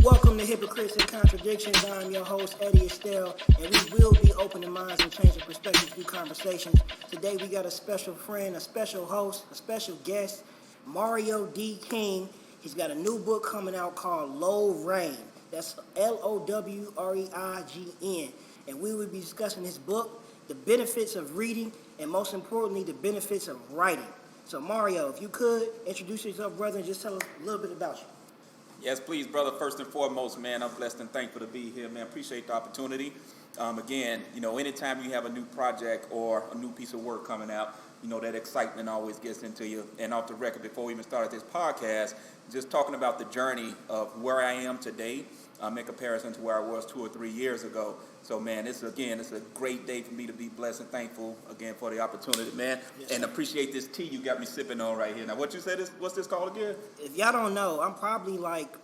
Welcome to Hypocrites and Contradictions. I'm your host, Estell, and we will be opening minds and changing perspectives through conversations. Today we got a special friend, a special host, a special guest, Mario D. King. He's got a new book coming out called Low Reign. That's Lowreign. And we will be discussing his book, the benefits of reading, and most importantly, the benefits of writing. So Mario, if you could, introduce yourself, brother, and just tell us a little bit about you. Yes, please, brother. First and foremost, man, I'm blessed and thankful to be here, man. Appreciate the opportunity. Again, anytime you have a new project or a new piece of work coming out, that excitement always gets into you. And off the record, before we even started this podcast, just talking about the journey of where I am today in comparison to where I was 2 or 3 years ago. So, man, it's a great day for me to be blessed and thankful, again, for the opportunity, man. Yes, and appreciate this tea you got me sipping on right here. Now, what you said is, what's this called again? If y'all don't know, I'm probably like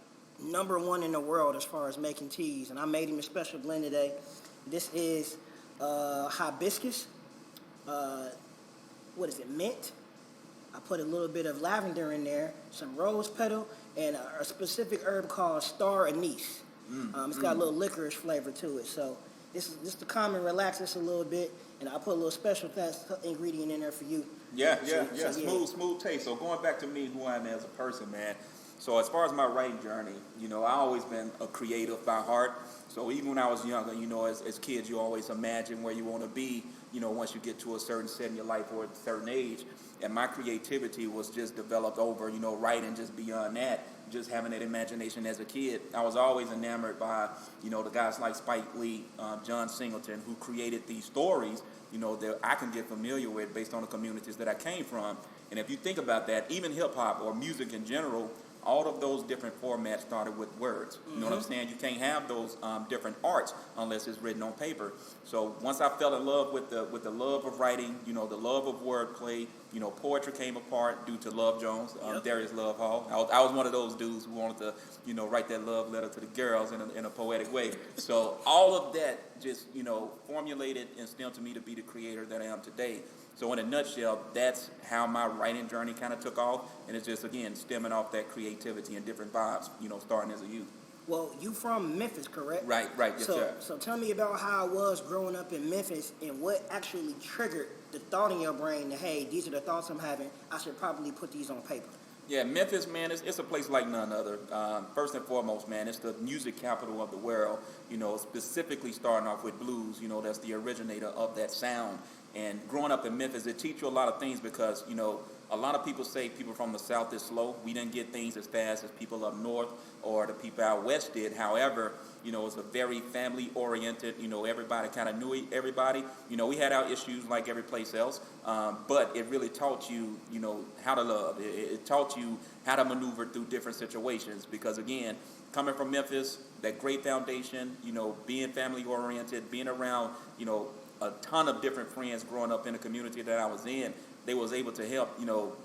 #1 in the world as far as making teas, and I made him a special blend today. This is hibiscus, mint. I put a little bit of lavender in there, some rose petal, and a specific herb called star anise. It's got a little licorice flavor to it. So this is just to calm and relax us a little bit, and I'll put a little special ingredient in there for you. Yeah. Smooth taste. So going back to me, who I am as a person, man. So as far as my writing journey, I always been a creative by heart. So even when I was younger, as kids, you always imagine where you want to be, once you get to a certain set in your life or a certain age. And my creativity was just developed over, writing just beyond that, just having that imagination as a kid. I was always enamored by, the guys like Spike Lee, John Singleton, who created these stories, that I can get familiar with based on the communities that I came from. And if you think about that, even hip-hop or music in general, all of those different formats started with words. You know what I'm saying? You can't have those different arts unless it's written on paper. So once I fell in love with the love of writing, the love of wordplay, poetry came apart due to Love Jones, Darius Love Hall. I was one of those dudes who wanted to, write that love letter to the girls in a poetic way. So all of that just, formulated and stemmed to me to be the creator that I am today. So in a nutshell, that's how my writing journey kind of took off, and it's just, again, stemming off that creativity and different vibes, starting as a youth. Well, you from Memphis, correct? Right, yes, sir. So tell me about how it was growing up in Memphis and what actually triggered the thought in your brain that, hey, these are the thoughts I'm having, I should probably put these on paper. Yeah, Memphis, man, it's a place like none other. First and foremost, man, it's the music capital of the world, specifically starting off with blues, that's the originator of that sound. And growing up in Memphis, it teaches you a lot of things because, a lot of people say people from the South is slow. We didn't get things as fast as people up north or the people out west did. However, it's a very family-oriented, everybody kind of knew everybody. We had our issues like every place else, but it really taught you, how to love. It taught you how to maneuver through different situations because, again, coming from Memphis, that great foundation, being family-oriented, being around, a ton of different friends growing up in the community that I was in, they was able to help,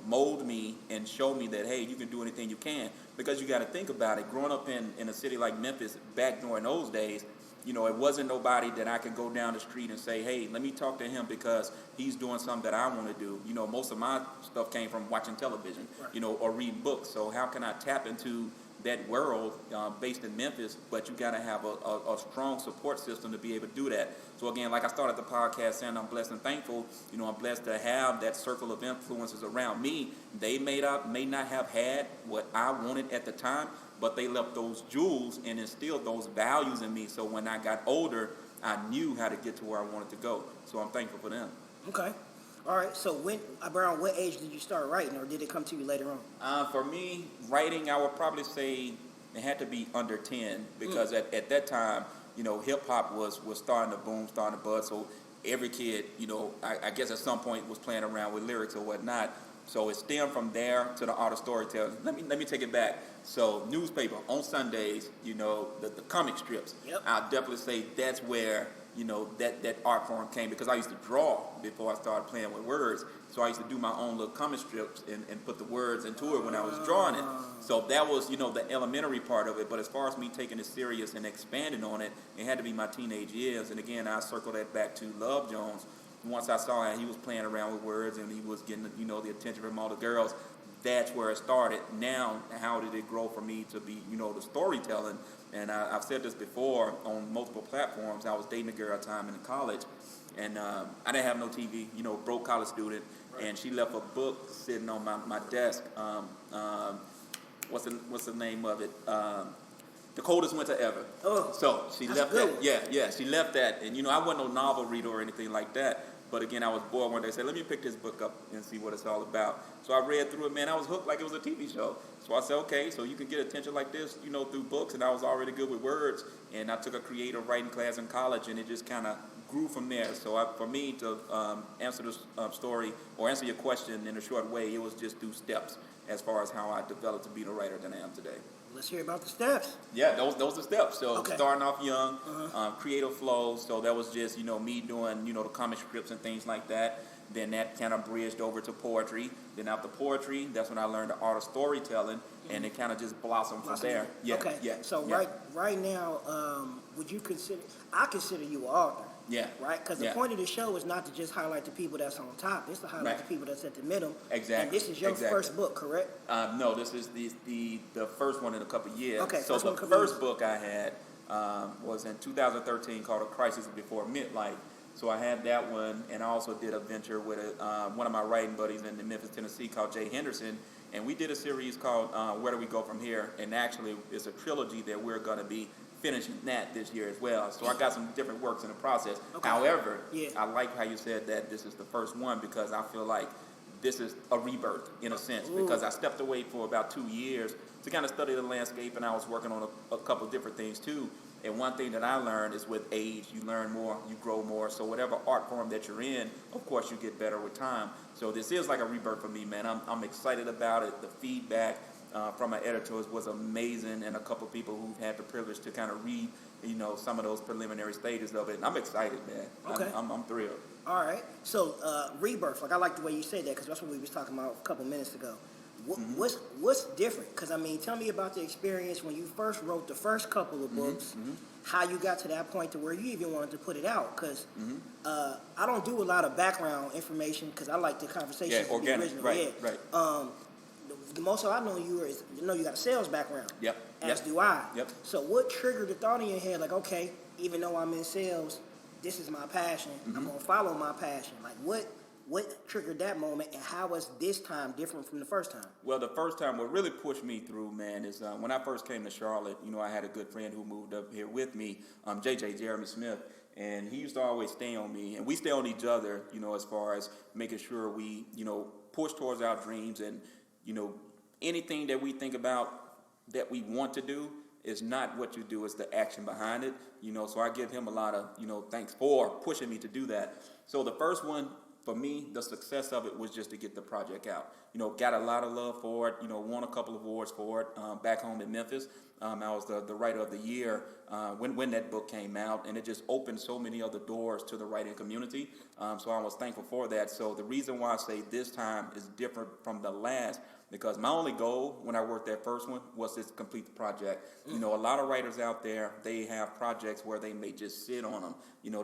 mold me and show me that, hey, you can do anything you can. Because you got to think about it, growing up in a city like Memphis back during those days, it wasn't nobody that I could go down the street and say, hey, let me talk to him because he's doing something that I want to do. Most of my stuff came from watching television, right, or reading books. So how can I tap into that world based in Memphis, but you got to have a strong support system to be able to do that. So again, like I started the podcast saying, I'm blessed and thankful. I'm blessed to have that circle of influences around me. They may not have had what I wanted at the time, but they left those jewels and instilled those values in me. So when I got older, I knew how to get to where I wanted to go. So I'm thankful for them. Okay. All right, so around what age did you start writing, or did it come to you later on? For me, writing, I would probably say it had to be under 10 because at that time, hip-hop was starting to boom, starting to buzz. So every kid, I guess at some point was playing around with lyrics or whatnot. So it stemmed from there to the art of storytelling. Let me take it back. So newspaper on Sundays, the comic strips. Yep. I'll definitely say that's where that art form came because I used to draw before I started playing with words. So I used to do my own little comic strips and put the words into it when I was drawing it. So that was, the elementary part of it. But as far as me taking it serious and expanding on it, it had to be my teenage years. And again, I circle that back to Love Jones. Once I saw how he was playing around with words and he was getting, the attention from all the girls, that's where it started. Now, how did it grow for me to be, the storytelling? And I've said this before on multiple platforms. I was dating a girl at a time in college, and I didn't have no TV, broke college student, and she left a book sitting on my desk. What's the name of it? The Coldest Winter Ever. Oh, so she left good that. Yeah, she left that. And I wasn't no novel reader or anything like that. But again, I was bored one day. I said, let me pick this book up and see what it's all about. So I read through it, man. I was hooked like it was a TV show. So I said, okay, so you can get attention like this, through books. And I was already good with words. And I took a creative writing class in college, and it just kind of grew from there. So for me to answer this story or answer your question in a short way, it was just through steps as far as how I developed to be the writer that I am today. Let's hear about the steps. Yeah, those are steps. So okay. Starting off young, creative flows. So that was just, me doing, the comic strips and things like that. Then that kind of bridged over to poetry. Then after poetry, that's when I learned the art of storytelling, and it kind of just blossomed from there. Yeah, okay. Yeah. So yeah. right now, would you consider? I consider you an author. Yeah. Right? Because the point of the show is not to just highlight the people that's on top. It's to highlight the people that's at the middle. Exactly. And this is your first book, correct? No, this is the first one in a couple of years. Okay. So the first book I had was in 2013 called A Crisis Before Midlife. So I had that one, and I also did a venture with one of my writing buddies in Memphis, Tennessee called Jay Henderson. And we did a series called Where Do We Go From Here? And actually, it's a trilogy that we're going to be finishing that this year as well. So I got some different works in the process. Okay. However, I like how you said that this is the first one, because I feel like this is a rebirth in a sense. Ooh. Because I stepped away for about 2 years to kind of study the landscape, and I was working on a couple of different things too. And one thing that I learned is with age, you learn more, you grow more. So whatever art form that you're in, of course, you get better with time. So this is like a rebirth for me, man. I'm excited about it. The feedback from my editors was amazing, and a couple people who've had the privilege to kind of read, some of those preliminary stages of it. And I'm excited, man. Okay. I'm thrilled. All right. So rebirth, like I like the way you say that, because that's what we was talking about a couple minutes ago. What's different? Because tell me about the experience when you first wrote the first couple of books. How you got to that point to where you even wanted to put it out? Because I don't do a lot of background information because I like the conversations to be original. Right. The most I know you is you got a sales background. Yep. As do I. Yep. So what triggered the thought in your head? Like, okay, even though I'm in sales, this is my passion. I'm gonna follow my passion. Like, what triggered that moment, and how was this time different from the first time? Well, the first time, what really pushed me through, man, is when I first came to Charlotte, I had a good friend who moved up here with me, Jeremy Smith, and he used to always stay on me, and we stay on each other, as far as making sure we, push towards our dreams, and, anything that we think about that we want to do is not what you do, it's the action behind it, so I give him a lot of, thanks for pushing me to do that. So the first one, for me, the success of it was just to get the project out. Got a lot of love for it, won a couple of awards for it back home in Memphis. I was the writer of the year when that book came out, and it just opened so many other doors to the writing community. So I was thankful for that. So the reason why I say this time is different from the last, because my only goal when I worked that first one was to complete the project. A lot of writers out there, they have projects where they may just sit on them.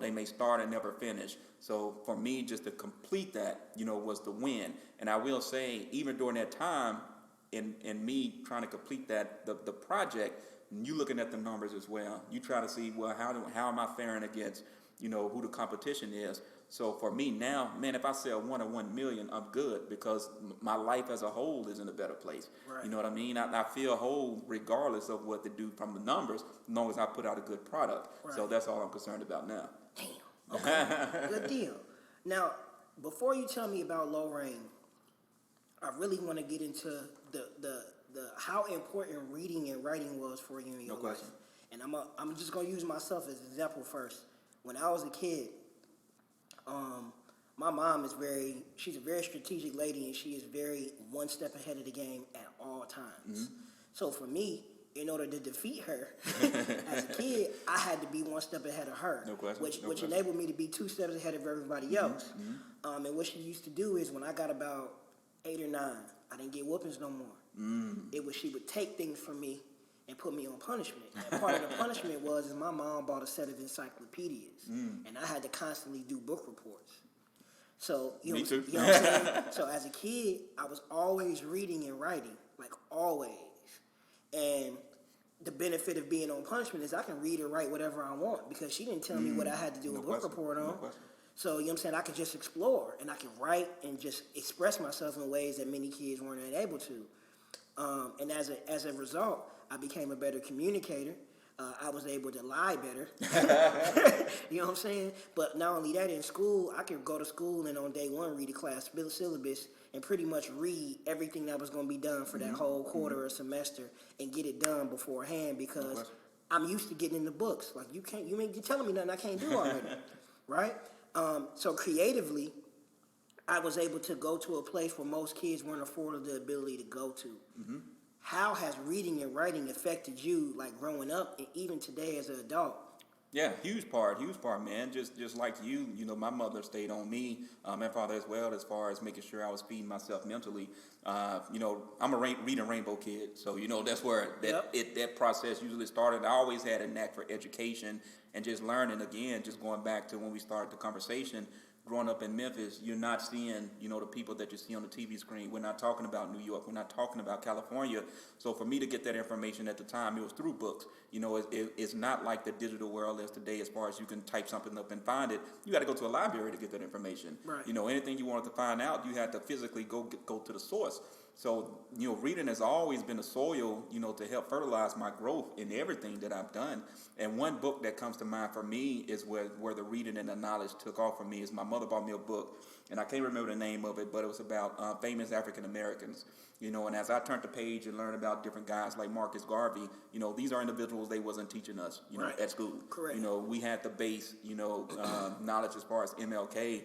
They may start and never finish. So for me, just to complete that, was the win. And I will say, even during that time, in me trying to complete that, the project, you looking at the numbers as well. You try to see, well, how am I faring against, who the competition is. So for me now, man, if I sell 1 or 1 million, I'm good, because my life as a whole is in a better place. Right. You know what I mean? I feel whole regardless of what they do from the numbers, as long as I put out a good product. Right. So that's all I'm concerned about now. Damn. Okay. Good deal. Now, before you tell me about Lorraine, I really want to get into the how important reading and writing was for you in your life. question. And I'm just gonna use myself as an example first. When I was a kid, my mom she's a very strategic lady, and she is very one step ahead of the game at all times. So for me, in order to defeat her as a kid, I had to be one step ahead of her. No question. Which enabled me to be 2 steps ahead of everybody else. And what she used to do is, when I got about 8 or 9, I didn't get whoopings no more. It was, she would take things from me and put me on punishment. And part of the punishment was my mom bought a set of encyclopedias, and I had to constantly do book reports. So Me too. you know what I'm saying? So as a kid, I was always reading and writing, like always. And the benefit of being on punishment is I can read or write whatever I want because she didn't tell me what I had to do a book report on. No question. So, you know what I'm saying? I could just explore and I can write and just express myself in ways that many kids weren't able to. And as a result, I became a better communicator. I was able to lie better. You know what I'm saying? But not only that, in school, I could go to school and on day one read a class syllabus and pretty much read everything that was going to be done for that whole quarter or semester and get it done beforehand because I'm used to getting in the books. Like you're telling me nothing I can't do already, right? So creatively, I was able to go to a place where most kids weren't afforded the ability to go to. How has reading and writing affected you, like growing up and even today as an adult? Yeah, huge part, man. Just like you know, my mother stayed on me, my father as well, as far as making sure I was feeding myself mentally. You know, I'm a reading rainbow kid, so you know that's where that process usually started. I always had a knack for education and just learning. Again, just going back to when we started the conversation. Growing up in Memphis, you're not seeing, you know, the people that you see on the TV screen. We're not talking about New York. We're not talking about California. So for me to get that information at the time, it was through books. You know, it's not like the digital world is today as far as you can type something up and find it. You got to go to a library to get that information. Right. You know, anything you wanted to find out, you had to physically go to the source. So, you know, reading has always been a soil, you know, to help fertilize my growth in everything that I've done. And one book that comes to mind for me is where the reading and the knowledge took off for me is my mother bought me a book, and I can't remember the name of it, but it was about famous African Americans. You know, and as I turned the page and learned about different guys like Marcus Garvey, you know, these are individuals they wasn't teaching us, you know, at school. Correct. You know, we had the base, you know, knowledge as far as MLK.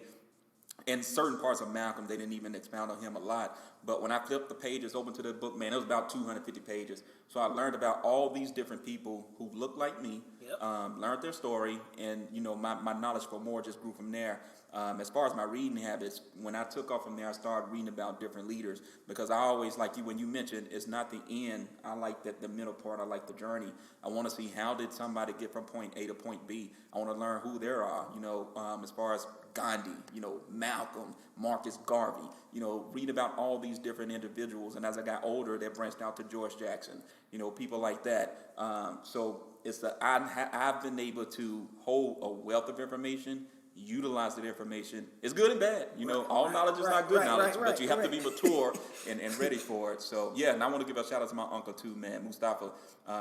In certain parts of Malcolm, they didn't even expound on him a lot. But when I flipped the pages open to the book, man, it was about 250 pages. So I learned about all these different people who looked like me, learned their story, and, you know, my knowledge for more just grew from there. As far as my reading habits, when I took off from there, I started reading about different leaders because I always, like you, when you mentioned, it's not the end. I like the middle part. I like the journey. I want to see how did somebody get from point A to point B. I want to learn who they are, you know, as far as Gandhi, you know, Malcolm, Marcus Garvey, you know, read about all these different individuals. And as I got older, that branched out to George Jackson, you know, people like that. So it's I've been able to hold a wealth of information, utilize that information. It's good and bad. You know, all knowledge is not good knowledge, but you have to be mature and ready for it. So, yeah, and I want to give a shout out to my uncle too, man, Mustafa.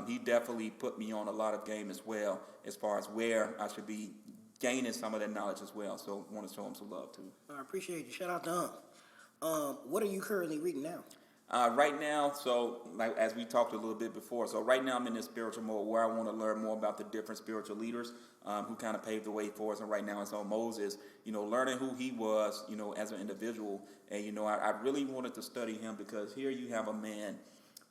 He definitely put me on a lot of game as well as far as where I should be gaining some of that knowledge as well. So I want to show him some love too. I appreciate you. Shout out to him. What are you currently reading now? Right now, so like as we talked a little bit before, so right now I'm in this spiritual mode where I want to learn more about the different spiritual leaders who kind of paved the way for us. And right now it's on Moses, you know, learning who he was, you know, as an individual. And, you know, I really wanted to study him because here you have a man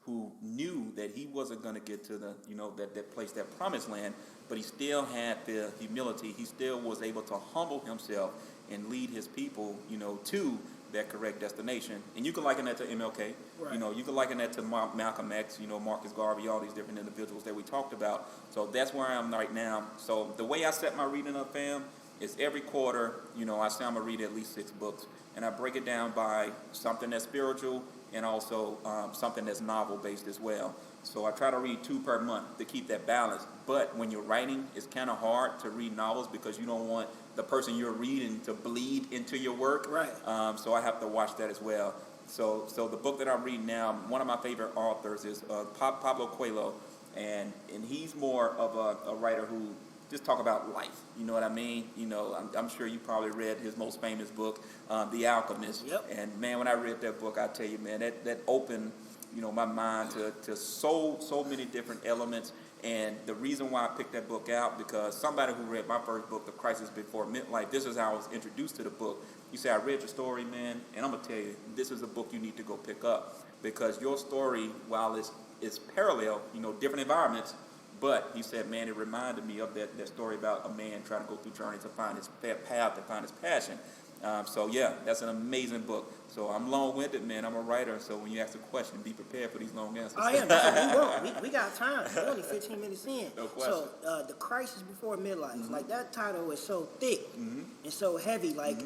who knew that he wasn't going to get to the, you know, that place, that promised land, but he still had the humility. He still was able to humble himself and lead his people, you know, to that correct destination. And you can liken that to MLK. Right. You know, you can liken that to Malcolm X, you know, Marcus Garvey, all these different individuals that we talked about. So that's where I am right now. So the way I set my reading up, fam, is every quarter, you know, I say I'm going to read at least 6 books. And I break it down by something that's spiritual and also something that's novel-based as well. So I try to read 2 per month to keep that balance. But when you're writing, it's kind of hard to read novels because you don't want the person you're reading to bleed into your work. Right. So I have to watch that as well. So the book that I'm reading now, one of my favorite authors is Pablo Coelho, and he's more of a writer who just talk about life. You know what I mean? You know, I'm sure you probably read his most famous book, The Alchemist. Yep. And man, when I read that book, I tell you, man, that opened, you know, my mind to so many different elements. And the reason why I picked that book out, because somebody who read my first book, The Crisis Before Midlife, this is how I was introduced to the book. You say, I read your story, man, and I'm going to tell you, this is a book you need to go pick up. Because your story, while it's parallel, you know, different environments, but he said, man, it reminded me of that story about a man trying to go through journey to find his path, to find his passion. So, yeah, that's an amazing book. So I'm long-winded, man. I'm a writer. So when you ask a question, be prepared for these long answers. Oh, yeah, that's what we got time. We're only 15 minutes in. No question. So The Crisis Before Midlife, like that title is so thick and so heavy. Like,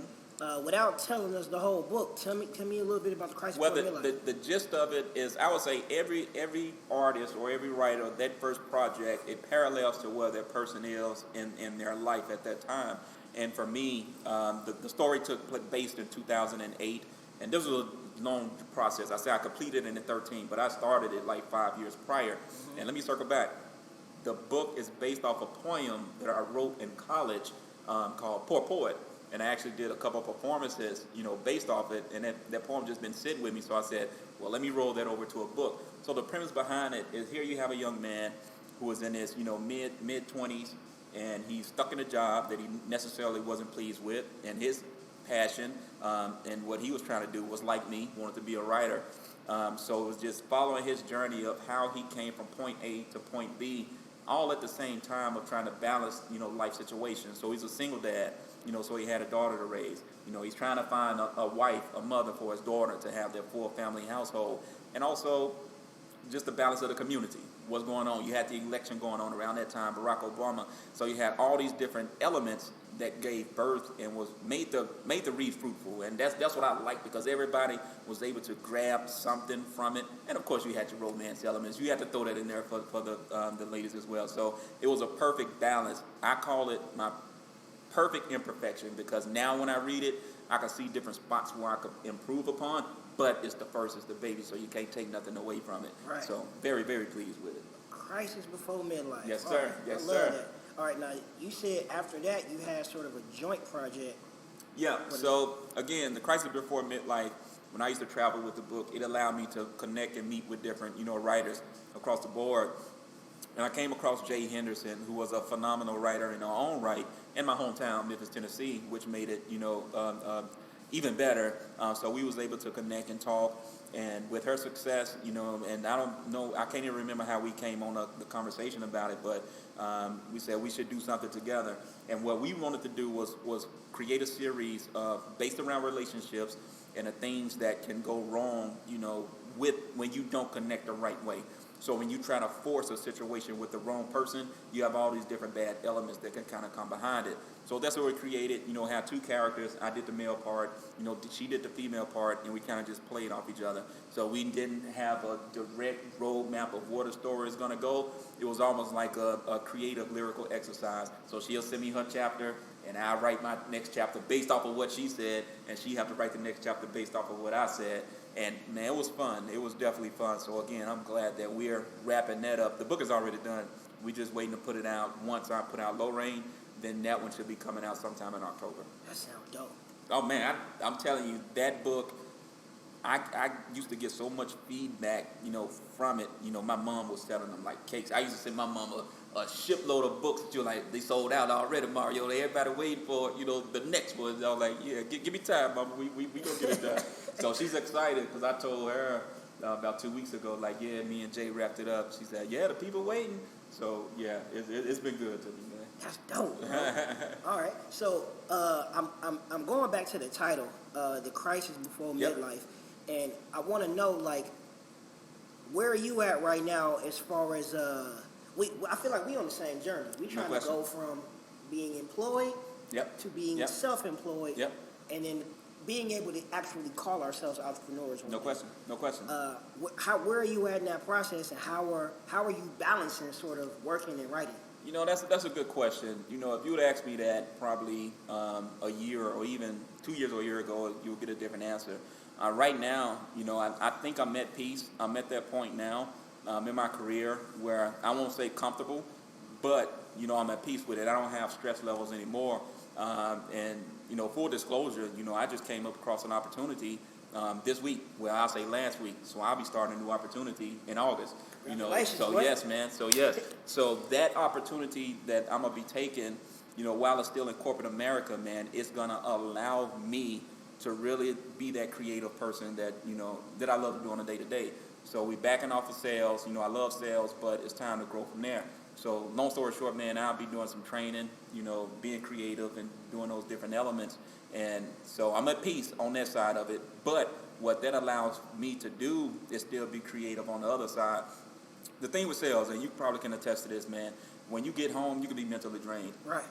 Without telling us the whole book, tell me a little bit about the Crisis Well, Before Midlife. the gist of it is, I would say every artist or every writer, that first project, it parallels to where their person is in their life at that time. And for me, the story took place based in 2008, and this was a long process. I say I completed it in 13, but I started it like 5 years prior. Mm-hmm. And let me circle back. The book is based off a poem that I wrote in college called Poor Poet. And I actually did a couple of performances, based off it. And that poem just been sitting with me. So I said, well, let me roll that over to a book. So the premise behind it is, here you have a young man who is in his, mid-20s, and he's stuck in a job that he necessarily wasn't pleased with. And his passion and what he was trying to do was, like me, wanted to be a writer. So it was just following his journey of how he came from point A to point B, all at the same time of trying to balance, life situations. So he's a single dad, so he had a daughter to raise. He's trying to find a wife, a mother for his daughter to have their full family household. And also just the balance of the community. What's going on? You had the election going on around that time, Barack Obama. So you had all these different elements that gave birth and was made the read fruitful. And that's what I like, because everybody was able to grab something from it. And of course you had your romance elements. You had to throw that in there for the ladies as well. So it was a perfect balance. I call it my perfect imperfection, because now when I read it, I can see different spots where I could improve upon, but it's the baby, so you can't take nothing away from it. Right. So very, very pleased with it. Crisis Before Midlife. Yes, sir. Right. Yes, I love sir. That. All right, now you said after that you had sort of a joint project. Yeah, so again, the Crisis Before Midlife, when I used to travel with the book, it allowed me to connect and meet with different, writers across the board. And I came across Jay Henderson, who was a phenomenal writer in her own right, in my hometown, Memphis, Tennessee, which made it, even better. So we was able to connect and talk. And with her success, and I don't know, I can't even remember how we came on the conversation about it, but we said we should do something together. And what we wanted to do was create a series based around relationships and the things that can go wrong, with when you don't connect the right way. So when you try to force a situation with the wrong person, you have all these different bad elements that can kind of come behind it. So that's what we created, had two characters. I did the male part, she did the female part, and we kind of just played off each other. So we didn't have a direct roadmap of where the story is going to go. It was almost like a creative lyrical exercise. So she'll send me her chapter, and I write my next chapter based off of what she said, and she have to write the next chapter based off of what I said. And man, it was fun. It was definitely fun. So again, I'm glad that we're wrapping that up. The book is already done. We're just waiting to put it out. Once I put out Low Rain, then that one should be coming out sometime in October. That sounds dope. Oh man, I'm telling you, that book, I used to get so much feedback, from it. My mom was selling them like cakes. I used to send my mom a shipload of books that you're like, they sold out already, Mario. Everybody waiting for, the next one. I was like, yeah, give me time, Mama. We gonna get it done. So she's excited, because I told her about 2 weeks ago, like, yeah, me and Jay wrapped it up. She said, yeah, the people waiting. So yeah, it's been good to me, man. That's dope. All right, so I'm going back to the title, The Crisis Before Midlife, and I want to know, like, where are you at right now as far as I feel like we on the same journey. We trying to go from being employed to being self-employed, and then being able to actually call ourselves entrepreneurs. No question. Where are you at in that process, and how are you balancing sort of working and writing? That's a good question. If you would ask me that probably a year or even 2 years or a year ago, you'll get a different answer. Right now, I think I'm at peace. I'm at that point now in my career where I won't say comfortable, but, I'm at peace with it. I don't have stress levels anymore. And full disclosure, I just came across an opportunity this week. Well, I'll say last week. So I'll be starting a new opportunity in August. So yes, man. So yes. So that opportunity that I'm gonna be taking, while it's still in corporate America, man, it's gonna allow me to really be that creative person that that I love to do on a day-to-day. So we backing off of sales. I love sales, but it's time to grow from there. So long story short, man, I'll be doing some training, being creative and doing those different elements. And so I'm at peace on that side of it. But what that allows me to do is still be creative on the other side. The thing with sales, and you probably can attest to this, man, when you get home, you can be mentally drained. Right.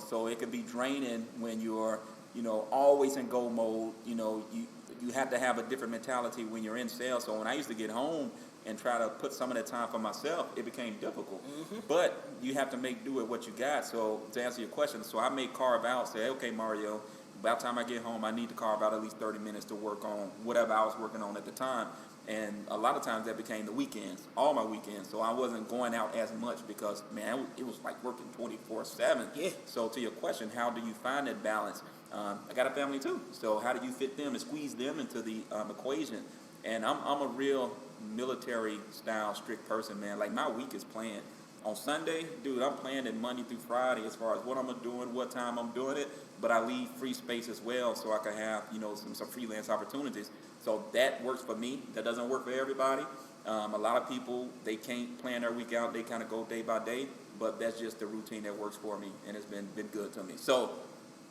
So it can be draining when you're, always in go mode. You have to have a different mentality when you're in sales. So when I used to get home and try to put some of that time for myself, it became difficult. But you have to make do with what you got. So to answer your question, so I may carve out, say, okay, Mario, by the time I get home, I need to carve out at least 30 minutes to work on whatever I was working on at the time. And a lot of times that became the weekends, all my weekends. So I wasn't going out as much because, man, it was like working 24/7. Yeah. So to your question, how do you find that balance? I got a family too. So how do you fit them and squeeze them into the equation? And I'm a real military style strict person, man. Like my week is planned. On Sunday, dude, I'm planning it Monday through Friday as far as what I'm doing, what time I'm doing it. But I leave free space as well so I can have, some freelance opportunities. So that works for me. That doesn't work for everybody. A lot of people, they can't plan their week out. They kind of go day by day. But that's just the routine that works for me. And it's been good to me. So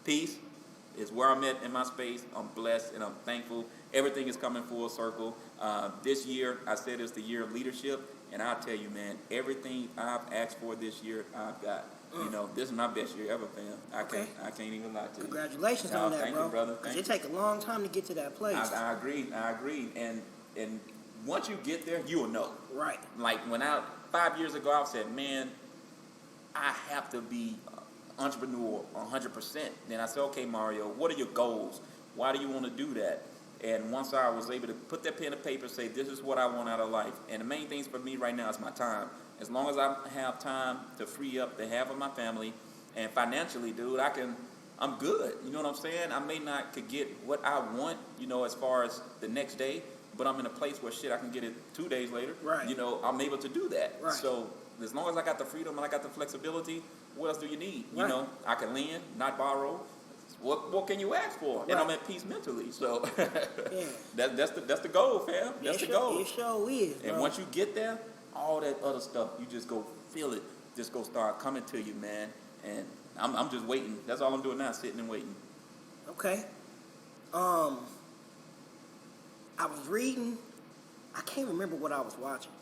peace is where I'm at in my space. I'm blessed and I'm thankful. Everything is coming full circle. This year, I said it's the year of leadership. And I'll tell you, man, everything I've asked for this year, I've got. This is my best year ever, fam. I can't even lie to you. Congratulations on that, thank bro. you, brother. Because it take a long time to get to that place. I agree. And once you get there, you will know. Right. Like 5 years ago, I said, man, I have to be entrepreneur 100%. Then I said, okay, Mario, what are your goals? Why do you want to do that? And once I was able to put that pen to paper, say, this is what I want out of life. And the main things for me right now is my time. As long as I have time to free up to have with my family, and financially, dude, I'm good. You know what I'm saying? I may not could get what I want, as far as the next day, but I'm in a place where I can get it 2 days later. Right. I'm able to do that. Right. So as long as I got the freedom and I got the flexibility, what else do you need? Right. I can lend, not borrow. What can you ask for? Right. And I'm at peace mentally. So Yeah. that's the goal, fam. That's the goal. It sure is, bro. And once you get there, all that other stuff, you just go feel it. Just go start coming to you, man. And I'm just waiting. That's all I'm doing now, sitting and waiting. Okay. I was reading. I can't remember what I was watching.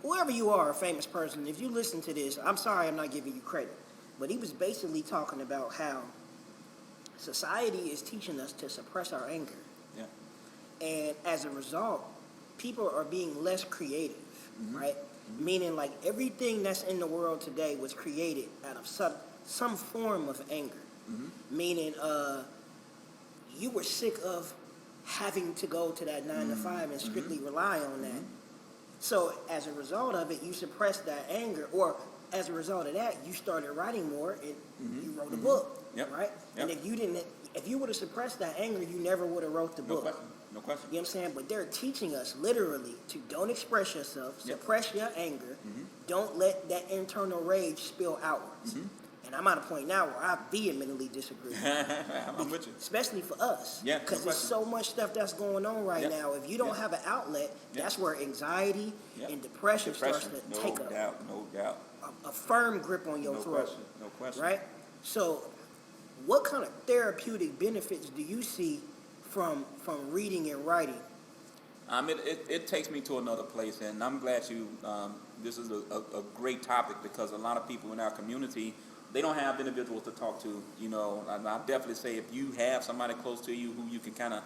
Whoever you are, a famous person, if you listen to this, I'm sorry I'm not giving you credit. But he was basically talking about how society is teaching us to suppress our anger. Yeah. And as a result, people are being less creative, right? Meaning like everything that's in the world today was created out of some form of anger. Meaning you were sick of having to go to that 9 to 5 and strictly rely on that. So as a result of it, you suppressed that anger, or as a result of that, you started writing more and you wrote a book, right? Yep. And if you would have suppressed that anger, you never would have wrote the book. No question. You know what I'm saying? But they're teaching us literally to don't express yourself, suppress your anger, don't let that internal rage spill outwards. And I'm at a point now where I vehemently disagree. I'm with you. Especially for us. Yeah, because there's so much stuff that's going on right now. If you don't have an outlet, that's where anxiety and depression starts to take No doubt. a firm grip on your throat. No question. Right? So what kind of therapeutic benefits do you see from reading and writing? It takes me to another place, and I'm glad this is a great topic, because a lot of people in our community, they don't have individuals to talk to. I definitely say if you have somebody close to you who you can kind of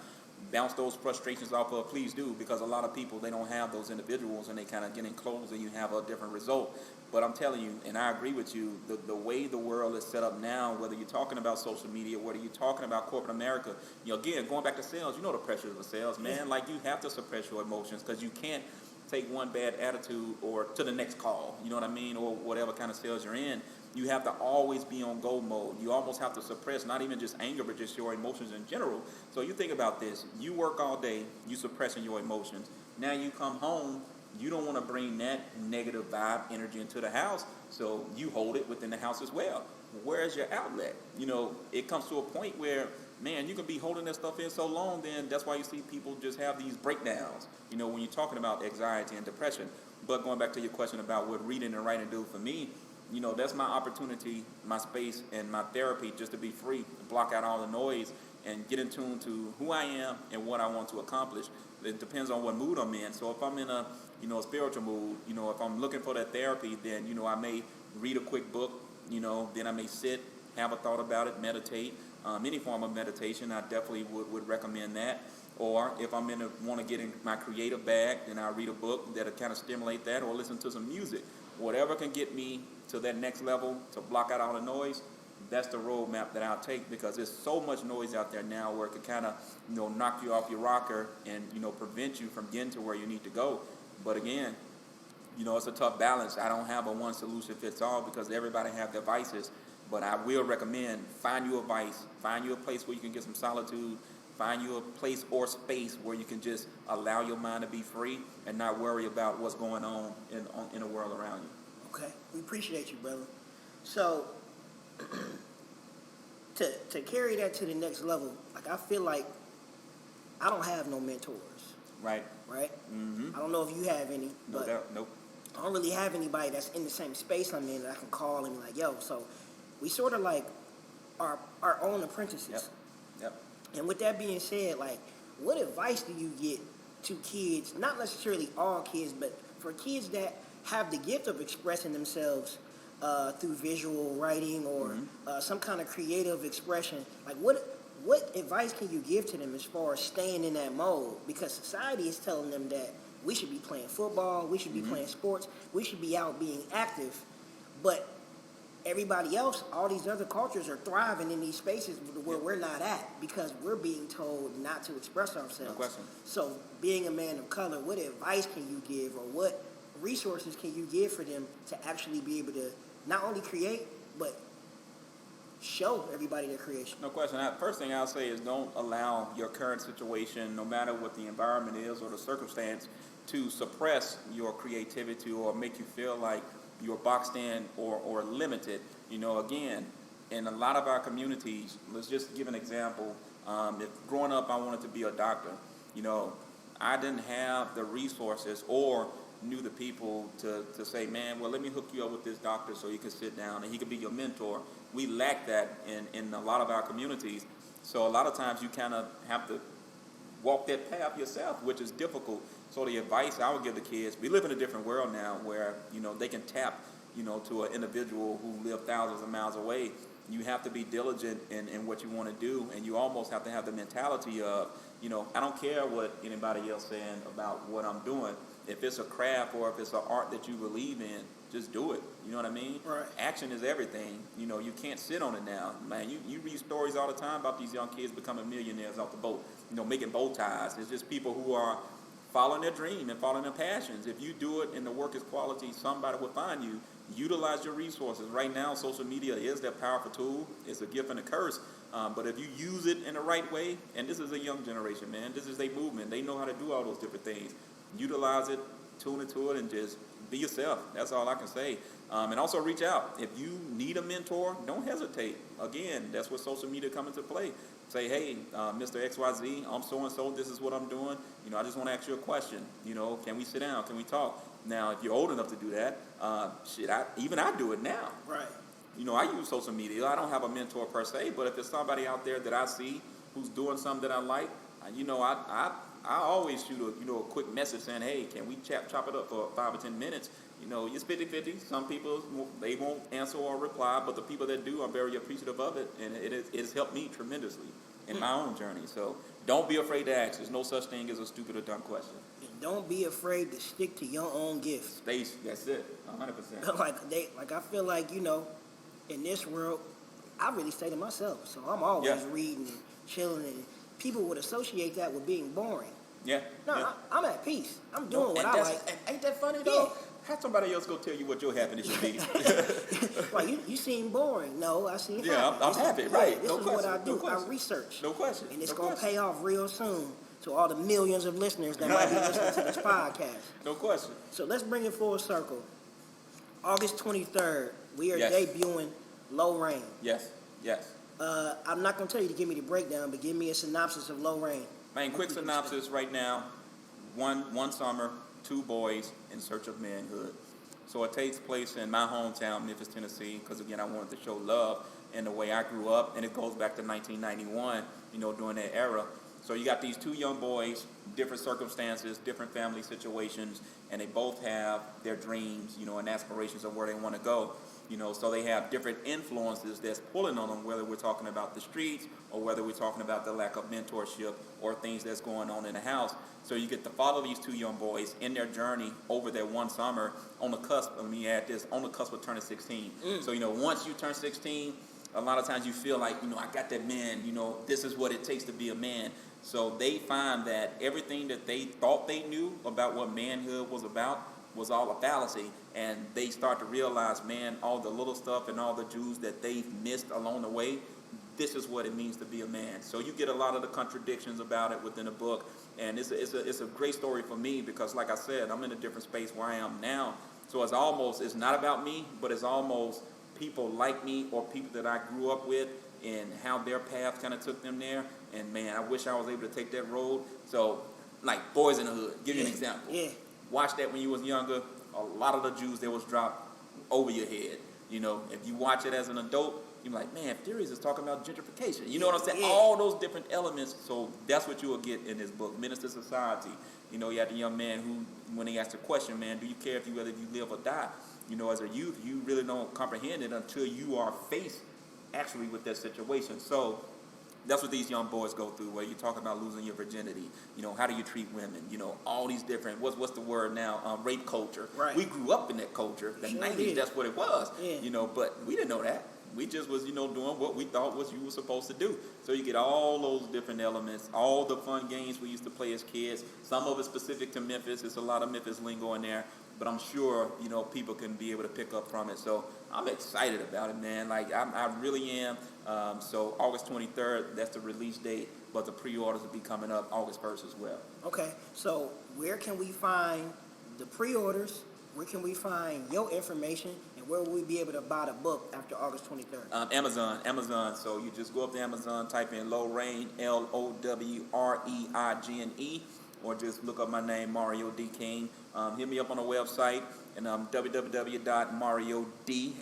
bounce those frustrations off of, please do, because a lot of people, they don't have those individuals, and they kind of get enclosed and you have a different result. But I'm telling you, and I agree with you, the way the world is set up now, whether you're talking about social media, whether you're talking about corporate America, again, going back to sales, the pressures of sales, man. Like, you have to suppress your emotions, because you can't take one bad attitude or to the next call, you know what I mean, or whatever kind of sales you're in. You have to always be on go mode. You almost have to suppress not even just anger, but just your emotions in general. So you think about this. You work all day, you suppressing your emotions. Now you come home, you don't want to bring that negative vibe, energy into the house, so you hold it within the house as well. Where's your outlet? It comes to a point where, man, you can be holding that stuff in so long, then that's why you see people just have these breakdowns, when you're talking about anxiety and depression. But going back to your question about what reading and writing do for me, that's my opportunity, my space, and my therapy, just to be free, to block out all the noise and get in tune to who I am and what I want to accomplish. It depends on what mood I'm in. So if I'm in a spiritual mood, if I'm looking for that therapy, then, I may read a quick book, then I may sit, have a thought about it, meditate. any form of meditation, I definitely would recommend that. Or if I'm want to get in my creative bag, then I'll read a book that'll kind of stimulate that, or listen to some music. Whatever can get me to that next level to block out all the noise, that's the roadmap that I'll take, because there's so much noise out there now where it can kind of, knock you off your rocker and, prevent you from getting to where you need to go. But again, it's a tough balance. I don't have a one solution fits all, because everybody have their vices. But I will recommend, find you a vice, find you a place where you can get some solitude, find you a place or space where you can just allow your mind to be free and not worry about what's going on in the world around you. Okay, we appreciate you, brother. So, to carry that to the next level, like, I feel like I don't have no mentors. Right. Mm-hmm. I don't know if you have any. No but doubt. Nope. I don't really have anybody that's in the same space I'm in that I can call and be like, yo, so we sort of like our own apprentices. Yep. And with that being said, like, what advice do you get to kids, not necessarily all kids, but for kids that have the gift of expressing themselves through visual writing or some kind of creative expression? Like, what advice can you give to them as far as staying in that mode? Because society is telling them that we should be playing football, we should be playing sports, we should be out being active, but everybody else, all these other cultures are thriving in these spaces where we're not at, because we're being told not to express ourselves. No question. So being a man of color, what advice can you give, or what resources can you give for them to actually be able to not only create, but show everybody their creation? No question. First thing I'll say is, don't allow your current situation, no matter what the environment is or the circumstance, to suppress your creativity or make you feel like you're boxed in or limited. Again, in a lot of our communities, let's just give an example. If growing up I wanted to be a doctor, I didn't have the resources or knew the people to say, man, well, let me hook you up with this doctor so you can sit down and he could be your mentor. We lack that in a lot of our communities. So a lot of times you kind of have to walk that path yourself, which is difficult. So the advice I would give the kids, we live in a different world now where, they can tap, to an individual who live thousands of miles away. You have to be diligent in what you want to do, and you almost have to have the mentality of, I don't care what anybody else saying about what I'm doing. If it's a craft or if it's an art that you believe in, just do it. You know what I mean? Right. Action is everything. You can't sit on it now. Man, you read stories all the time about these young kids becoming millionaires off the boat, making bow ties. It's just people who are following their dream and following their passions. If you do it and the work is quality, somebody will find you. Utilize your resources. Right now, social media is that powerful tool. It's a gift and a curse. But if you use it in the right way, and this is a young generation, man, this is their movement. They know how to do all those different things. Utilize it, tune into it, and just be yourself. That's all I can say. And also reach out. If you need a mentor, don't hesitate. Again, that's where social media come into play. Say, hey, Mr. XYZ, I'm so-and-so, this is what I'm doing. I just want to ask you a question. Can we sit down? Can we talk? Now, if you're old enough to do that, I do it now. Right. I use social media. I don't have a mentor per se, but if there's somebody out there that I see who's doing something that I like, I always shoot a quick message saying, hey, can we chop it up for 5 or 10 minutes? It's 50-50. Some people, they won't answer or reply, but the people that do, I'm very appreciative of it, and it has helped me tremendously in my own journey. So don't be afraid to ask. There's no such thing as a stupid or dumb question. And don't be afraid to stick to your own gifts. That's it, 100%. I feel like, in this world, I really stay to myself. So I'm always reading and chilling, and people would associate that with being boring. Yeah. No, yeah. I'm at peace. I'm doing what I like. Ain't that funny though? Have somebody else go tell you what your happiness should be. Well, you seem boring. No, I seem happy. Yeah, I'm happy. Right. This No is question. what I do. No question. I research. No question. And it's No going to question. pay off real soon to all the millions of listeners that might be listening to this podcast. No question. So let's bring it full circle. August 23rd, we are Yes. debuting Low Rain. Yes. I'm not going to tell you to give me the breakdown, but give me a synopsis of Low Rain. Man, quick synopsis right now. One summer, 2 boys in search of manhood. So it takes place in my hometown, Memphis, Tennessee, because again, I wanted to show love in the way I grew up, and it goes back to 1991, during that era. So you got these two young boys, different circumstances, different family situations, and they both have their dreams, and aspirations of where they want to go. So they have different influences that's pulling on them, whether we're talking about the streets or whether we're talking about the lack of mentorship or things that's going on in the house. So you get to follow these two young boys in their journey over their one summer on the cusp, let me add this, on the cusp of turning 16. So, once you turn 16, a lot of times you feel like, I got that man, this is what it takes to be a man. So they find that everything that they thought they knew about what manhood was about was all a fallacy, and they start to realize, man, all the little stuff and all the Jews that they've missed along the way, this is what it means to be a man. So you get a lot of the contradictions about it within the book, and it's a great story for me because, like I said, I'm in a different space where I am now. So it's not about me, but it's almost people like me or people that I grew up with and how their path kind of took them there. And man, I wish I was able to take that road. So, like Boys in the Hood, give you an example. Yeah. Watch that when you was younger. A lot of the Jews that was dropped over your head. If you watch it as an adult, you're like, man, Theories is talking about gentrification. You know what I'm saying? Yeah. All those different elements. So that's what you will get in this book, Minister Society. You had the young man who, when they asked the question, man, do you care whether you live or die? As a youth, you really don't comprehend it until you are faced actually with that situation. So that's what these young boys go through, where you talk about losing your virginity. How do you treat women? All these different, what's the word now? Rape culture. Right. We grew up in that culture. The Sure 90s, did. that's what it was. Yeah. But we didn't know that. We just was, doing what we thought was you were supposed to do. So you get all those different elements, all the fun games we used to play as kids. Some of it specific to Memphis. There's a lot of Memphis lingo in there. But I'm sure, people can be able to pick up from it. So I'm excited about it, man. Like, I really am. So August 23rd, that's the release date. But the pre-orders will be coming up August 1st as well. Okay, so where can we find the pre-orders? Where can we find your information? And where will we be able to buy the book after August 23rd? Amazon. So you just go up to Amazon, type in Lowreign, LOWREIGNE, or just look up my name, Mario D. King. Hit me up on the website, and www.mariod,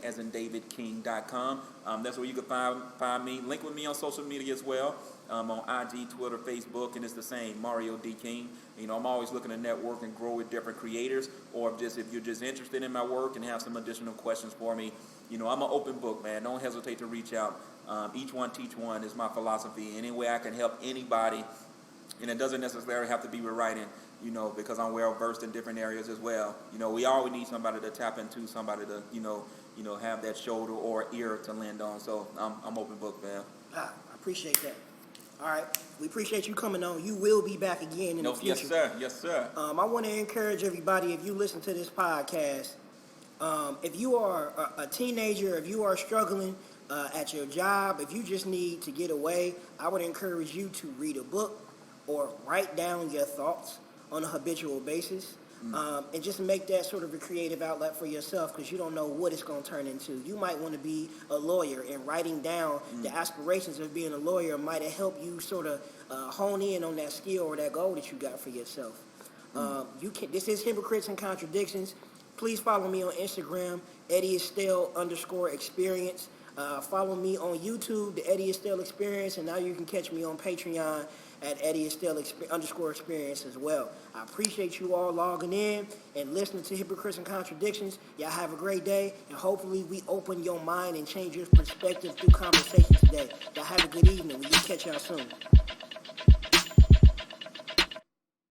as in DavidKing.com. That's where you can find me. Link with me on social media as well. On IG, Twitter, Facebook, and it's the same, Mario D. King. I'm always looking to network and grow with different creators, or if you're just interested in my work and have some additional questions for me, I'm an open book, man. Don't hesitate to reach out. Each one, teach one is my philosophy. Any way I can help anybody, and it doesn't necessarily have to be with writing, because I'm well versed in different areas as well. We always need somebody to tap into, somebody to, have that shoulder or ear to lend on. So I'm open book, man. I appreciate that. All right, we appreciate you coming on. You will be back again in the future. Yes, sir. I want to encourage everybody, if you listen to this podcast, if you are a teenager, if you are struggling at your job, if you just need to get away, I would encourage you to read a book or write down your thoughts on a habitual basis. And just make that sort of a creative outlet for yourself, because you don't know what it's going to turn into. You might want to be a lawyer, and writing down the aspirations of being a lawyer might have helped you sort of hone in on that skill or that goal that you got for yourself. This is Hypocrites and Contradictions. Please follow me on Instagram, @Estell_experience. Follow me on YouTube, the Eddie Estell Experience, and now you can catch me on Patreon at @Estell_experience as well. I appreciate you all logging in and listening to Hypocrites and Contradictions. Y'all have a great day, and hopefully we open your mind and change your perspective through conversation today. Y'all have a good evening. We'll catch y'all soon.